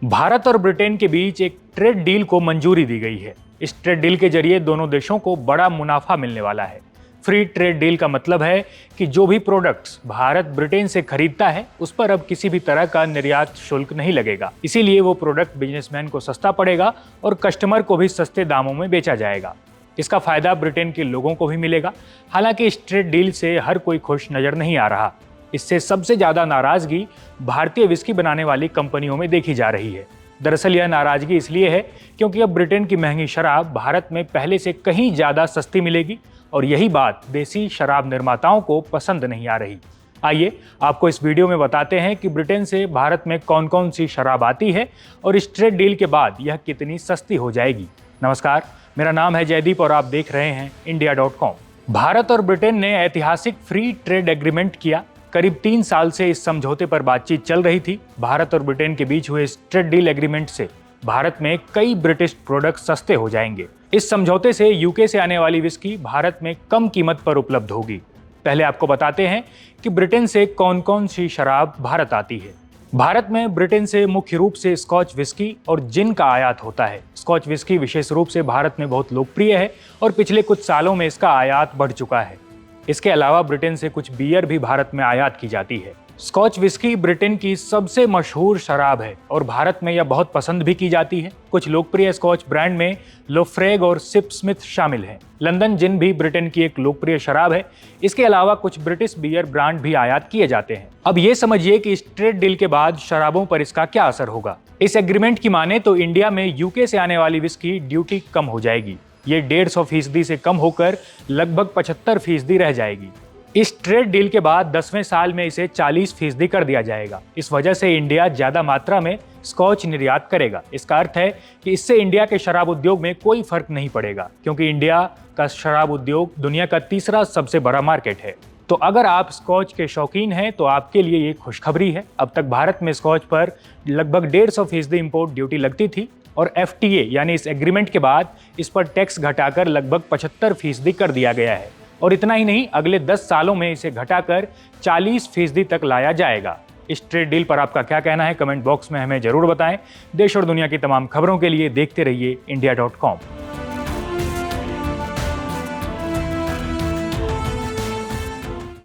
भारत और ब्रिटेन के बीच एक ट्रेड डील को मंजूरी दी गई है। इस ट्रेड डील के जरिए दोनों देशों को बड़ा मुनाफा मिलने वाला है। फ्री ट्रेड डील का मतलब है कि जो भी प्रोडक्ट्स भारत ब्रिटेन से खरीदता है उस पर अब किसी भी तरह का निर्यात शुल्क नहीं लगेगा। इसीलिए वो प्रोडक्ट बिजनेसमैन को सस्ता पड़ेगा और कस्टमर को भी सस्ते दामों में बेचा जाएगा। इसका फायदा ब्रिटेन के लोगों को भी मिलेगा। हालांकि इस ट्रेड डील से हर कोई खुश नजर नहीं आ रहा। इससे सबसे ज्यादा नाराजगी भारतीय विस्की बनाने वाली कंपनियों में देखी जा रही है। दरअसल यह नाराजगी इसलिए है क्योंकि अब ब्रिटेन की महंगी शराब भारत में पहले से कहीं ज्यादा सस्ती मिलेगी और यही बात देसी शराब निर्माताओं को पसंद नहीं आ रही। आइए आपको इस वीडियो में बताते हैं कि ब्रिटेन से भारत में कौन कौन सी शराब आती है और इस ट्रेड डील के बाद यह कितनी सस्ती हो जाएगी। नमस्कार, मेरा नाम है जयदीप और आप देख रहे हैं India.com। भारत और ब्रिटेन ने ऐतिहासिक फ्री ट्रेड एग्रीमेंट किया। करीब 3 साल से इस समझौते पर बातचीत चल रही थी। भारत और ब्रिटेन के बीच हुए इस ट्रेड डील एग्रीमेंट से भारत में कई ब्रिटिश प्रोडक्ट सस्ते हो जाएंगे। इस समझौते से यूके से आने वाली विस्की भारत में कम कीमत पर उपलब्ध होगी। पहले आपको बताते हैं कि ब्रिटेन से कौन कौन सी शराब भारत आती है। भारत में ब्रिटेन से मुख्य रूप से स्कॉच विस्की और जिन का आयात होता है। स्कॉच विस्की विशेष रूप से भारत में बहुत लोकप्रिय है और पिछले कुछ सालों में इसका आयात बढ़ चुका है। इसके अलावा ब्रिटेन से कुछ बियर भी भारत में आयात की जाती है। स्कॉच विस्की ब्रिटेन की सबसे मशहूर शराब है और भारत में यह बहुत पसंद भी की जाती है। कुछ लोकप्रिय स्कॉच ब्रांड में लोफ्रेग और सिप स्मिथ शामिल हैं। लंदन जिन भी ब्रिटेन की एक लोकप्रिय शराब है। इसके अलावा कुछ ब्रिटिश बियर ब्रांड भी आयात किए जाते हैं। अब ये समझिए कि इस ट्रेड डील के बाद शराबों पर इसका क्या असर होगा। इस एग्रीमेंट की माने तो इंडिया में यूके से आने वाली विस्की ड्यूटी कम हो जाएगी। ये 150% से कम होकर लगभग 75% रह जाएगी। इस ट्रेड डील के बाद 10वें साल में इसे 40% कर दिया जाएगा। इस वजह से इंडिया ज्यादा मात्रा में स्कॉच निर्यात करेगा। इसका अर्थ है कि इससे इंडिया के शराब उद्योग में कोई फर्क नहीं पड़ेगा, क्योंकि इंडिया का शराब उद्योग दुनिया का तीसरा सबसे बड़ा मार्केट है। तो अगर आप स्कॉच के शौकीन हैं तो आपके लिए ये खुशखबरी है। अब तक भारत में स्कॉच पर लगभग 150% इंपोर्ट ड्यूटी लगती थी और FTA यानी इस एग्रीमेंट के बाद इस पर टैक्स घटाकर लगभग 75% कर दिया गया है। और इतना ही नहीं, अगले 10 सालों में इसे घटाकर 40% तक लाया जाएगा। इस ट्रेड डील पर आपका क्या कहना है, कमेंट बॉक्स में हमें जरूर बताएं। देश और दुनिया की तमाम खबरों के लिए देखते रहिए India.com।